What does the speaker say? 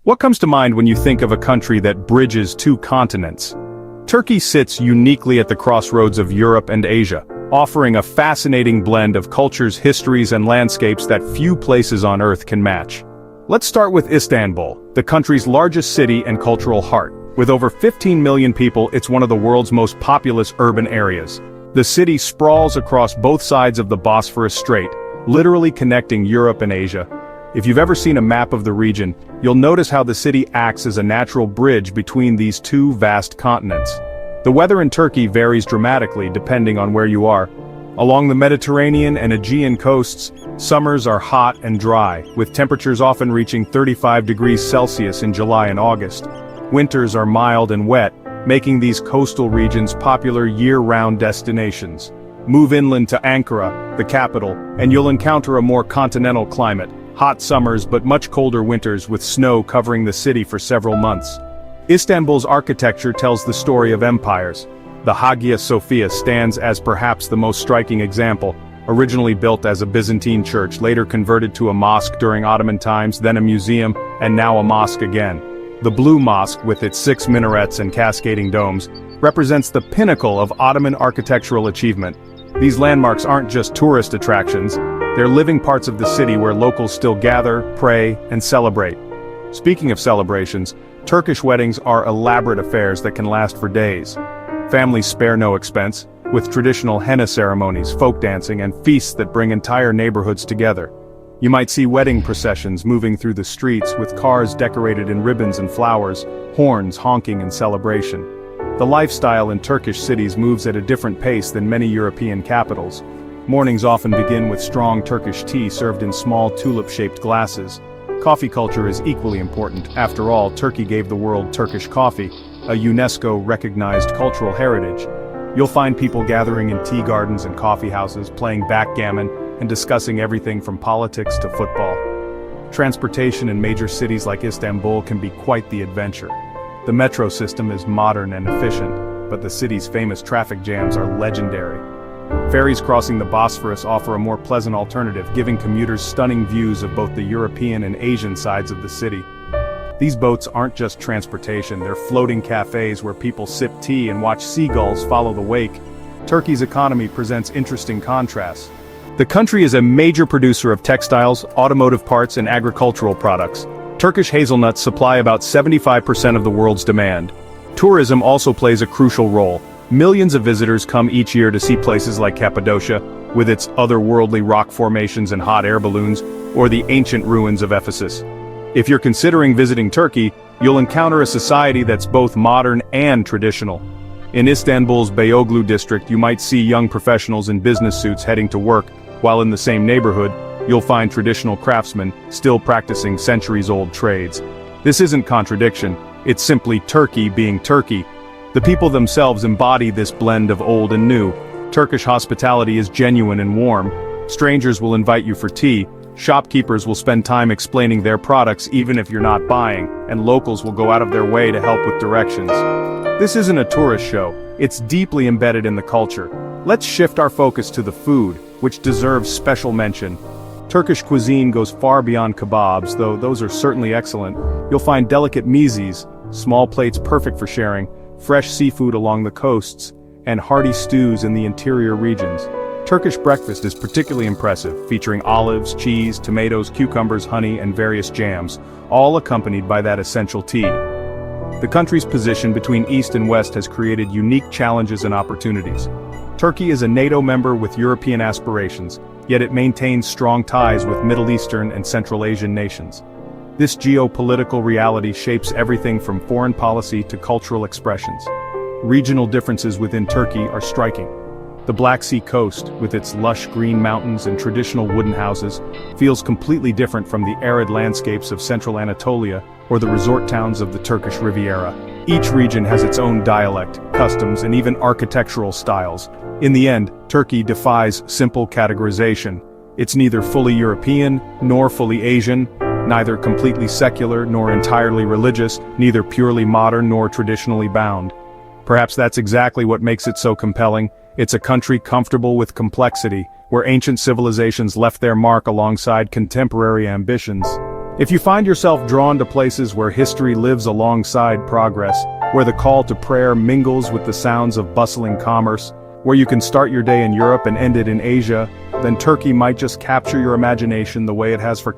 What comes to mind when you think of a country that bridges two continents? Turkey sits uniquely at the crossroads of Europe and Asia, offering a fascinating blend of cultures, histories, and landscapes that few places on Earth can match. Let's start with Istanbul, the country's largest city and cultural heart. With over 15 million people, it's one of the world's most populous urban areas. The city sprawls across both sides of the Bosphorus Strait, literally connecting Europe and Asia. If you've ever seen a map of the region, you'll notice how the city acts as a natural bridge between these two vast continents. The weather in Turkey varies dramatically depending on where you are. Along the Mediterranean and Aegean coasts, summers are hot and dry, with temperatures often reaching 35 degrees Celsius in July and August. Winters are mild and wet, making these coastal regions popular year-round destinations. Move inland to Ankara, the capital, and you'll encounter a more continental climate. Hot summers but much colder winters with snow covering the city for several months. Istanbul's architecture tells the story of empires. The Hagia Sophia stands as perhaps the most striking example, originally built as a Byzantine church, later converted to a mosque during Ottoman times, then a museum, and now a mosque again. The Blue Mosque, with its 6 minarets and cascading domes, represents the pinnacle of Ottoman architectural achievement. These landmarks aren't just tourist attractions, they're living parts of the city where locals still gather, pray, and celebrate. Speaking of celebrations, Turkish weddings are elaborate affairs that can last for days. Families spare no expense, with traditional henna ceremonies, folk dancing, and feasts that bring entire neighborhoods together. You might see wedding processions moving through the streets with cars decorated in ribbons and flowers, horns honking in celebration. The lifestyle in Turkish cities moves at a different pace than many European capitals. Mornings often begin with strong Turkish tea served in small tulip-shaped glasses. Coffee culture is equally important. After all, Turkey gave the world Turkish coffee, a UNESCO-recognized cultural heritage. You'll find people gathering in tea gardens and coffee houses, playing backgammon, and discussing everything from politics to football. Transportation in major cities like Istanbul can be quite the adventure. The metro system is modern and efficient, but the city's famous traffic jams are legendary. Ferries crossing the Bosphorus offer a more pleasant alternative, giving commuters stunning views of both the European and Asian sides of the city. These boats aren't just transportation, they're floating cafes where people sip tea and watch seagulls follow the wake. Turkey's economy presents interesting contrasts. The country is a major producer of textiles, automotive parts, and agricultural products. Turkish hazelnuts supply about 75% of the world's demand. Tourism also plays a crucial role. Millions of visitors come each year to see places like Cappadocia, with its otherworldly rock formations and hot air balloons, or the ancient ruins of Ephesus. If you're considering visiting Turkey, you'll encounter a society that's both modern and traditional. In Istanbul's Beyoğlu district, you might see young professionals in business suits heading to work, while in the same neighborhood, you'll find traditional craftsmen still practicing centuries-old trades. This isn't contradiction, it's simply Turkey being Turkey. The people themselves embody this blend of old and new. Turkish hospitality is genuine and warm. Strangers will invite you for tea, shopkeepers will spend time explaining their products even if you're not buying, and locals will go out of their way to help with directions. This isn't a tourist show, it's deeply embedded in the culture. Let's shift our focus to the food, which deserves special mention. Turkish cuisine goes far beyond kebabs, though those are certainly excellent. You'll find delicate mezes, small plates perfect for sharing, fresh seafood along the coasts, and hearty stews in the interior regions. Turkish breakfast is particularly impressive, featuring olives, cheese, tomatoes, cucumbers, honey, and various jams, all accompanied by that essential tea. The country's position between East and West has created unique challenges and opportunities. Turkey is a NATO member with European aspirations, yet it maintains strong ties with Middle Eastern and Central Asian nations. This geopolitical reality shapes everything from foreign policy to cultural expressions. Regional differences within Turkey are striking. The Black Sea coast, with its lush green mountains and traditional wooden houses, feels completely different from the arid landscapes of central Anatolia or the resort towns of the Turkish Riviera. Each region has its own dialect, customs, and even architectural styles. In the end, Turkey defies simple categorization. It's neither fully European nor fully Asian, neither completely secular nor entirely religious, neither purely modern nor traditionally bound. Perhaps that's exactly what makes it so compelling. It's a country comfortable with complexity, where ancient civilizations left their mark alongside contemporary ambitions. If you find yourself drawn to places where history lives alongside progress, where the call to prayer mingles with the sounds of bustling commerce, where you can start your day in Europe and end it in Asia, then Turkey might just capture your imagination the way it has for